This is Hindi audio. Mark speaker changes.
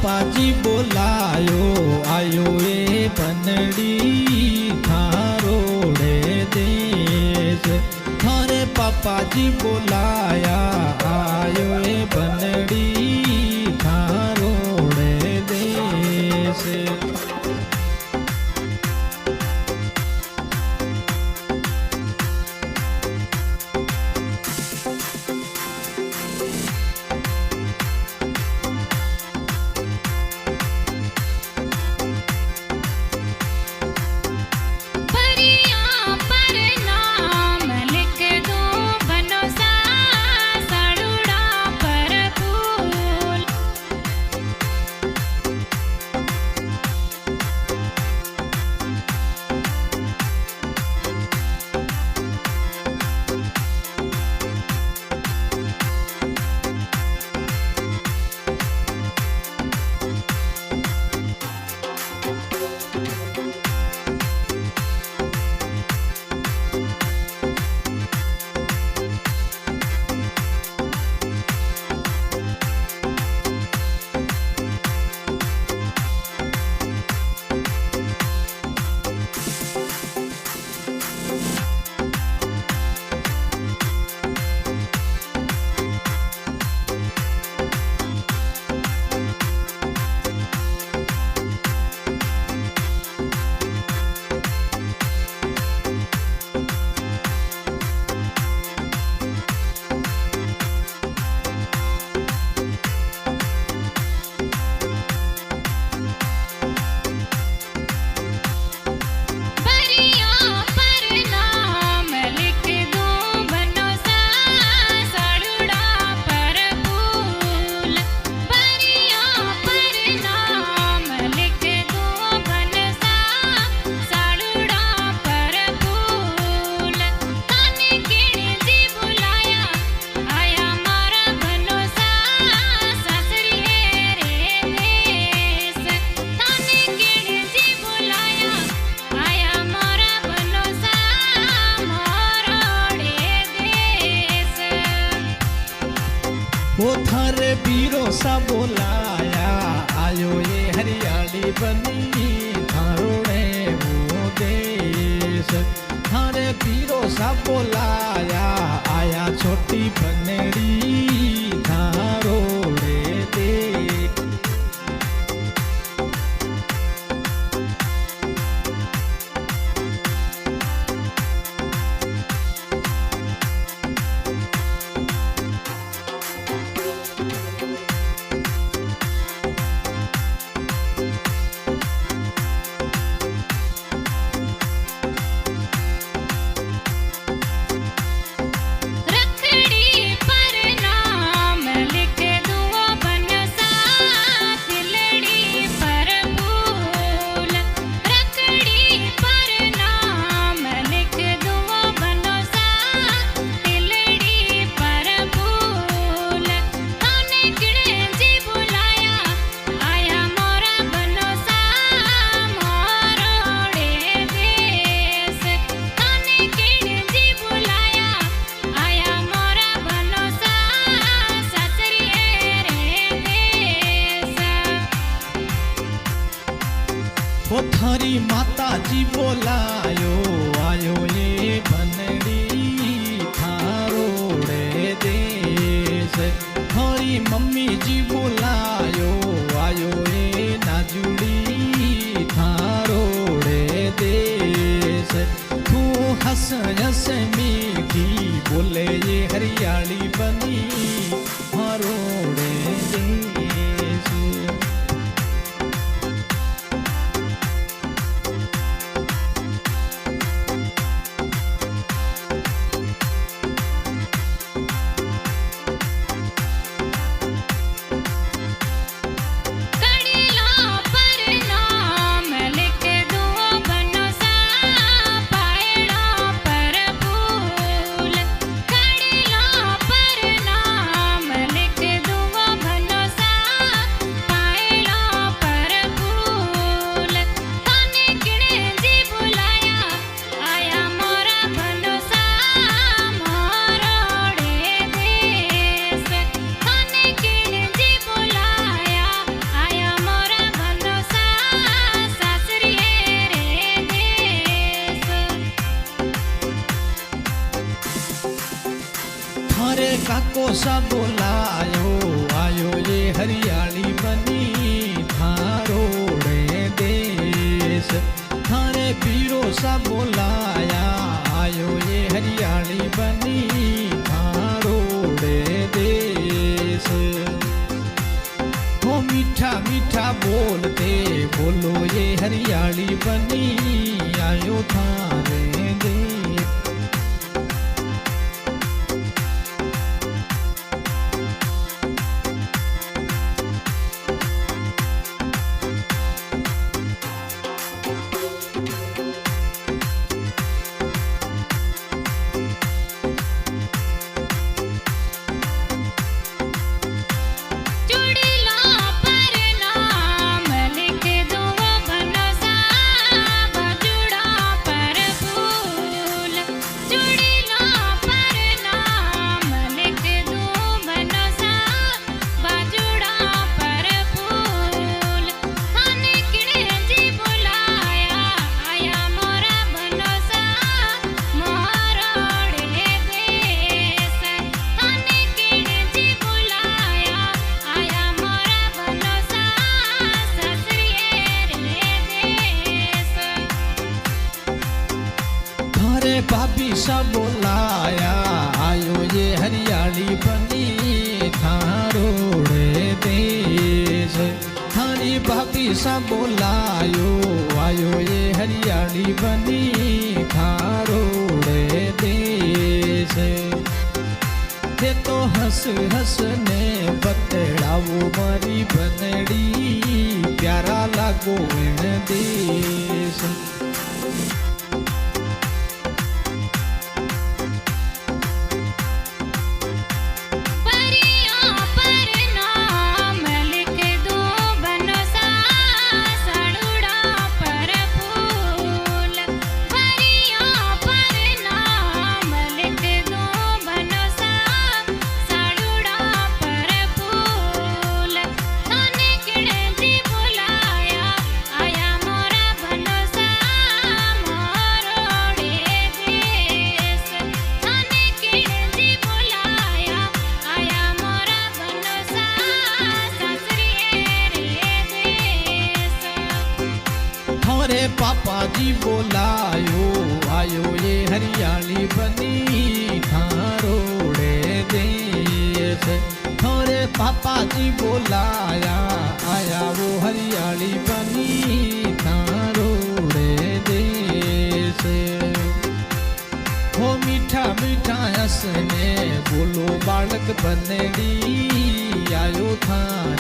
Speaker 1: पापाजी बोलायो आयो ए बनड़ी थारोड़े देश। थारे पापाजी बोलाया आयो ए बनड़ी थारोड़े देश। वो थारे बीरो सा बोलाया आयो ये हरियाली बनी थारोड़े वो देश। थारे बीरो सा बोलाया आया छोटी बनड़ी थारोड़े देश। वो थारी माता जी बोलायो आयो ये बनड़ी थारोड़े देश। थारी मम्मी जी बोलायो आयो ये नाजुड़ी थारोड़े देश। तू हंस हंस मीठी बोले ये हरियाली बनी थारोड़े देश।
Speaker 2: कड़ला पर नाम
Speaker 1: काको सा बोलायो आयो ये हरियाली बनी थारोड़े देश थारे पीरो सा बोलाया आयो ये हरियाली बनी थारोड़े देश वो मीठा मीठा बोलते बोलो ये हरियाली बनी आयो थारे देश भाभी सा बोलाया आयो ये हरियाली बनी थारोड़े देश थारी भाभी सा बोलायो आयो ये हरियाली बनी थारोड़े देश ते तो हंस हंस ने बतड़ावो मारी बनड़ी प्यारा लागो इन देश रे पापा जी बोलायो आयो ये हरियाली बनी थारोड़े देश थोरे पापा जी बोलाया आया वो हरियाली बनी थारोड़े देश हो मीठा मीठा हंसने बोलो बालक बनड़ी आयो था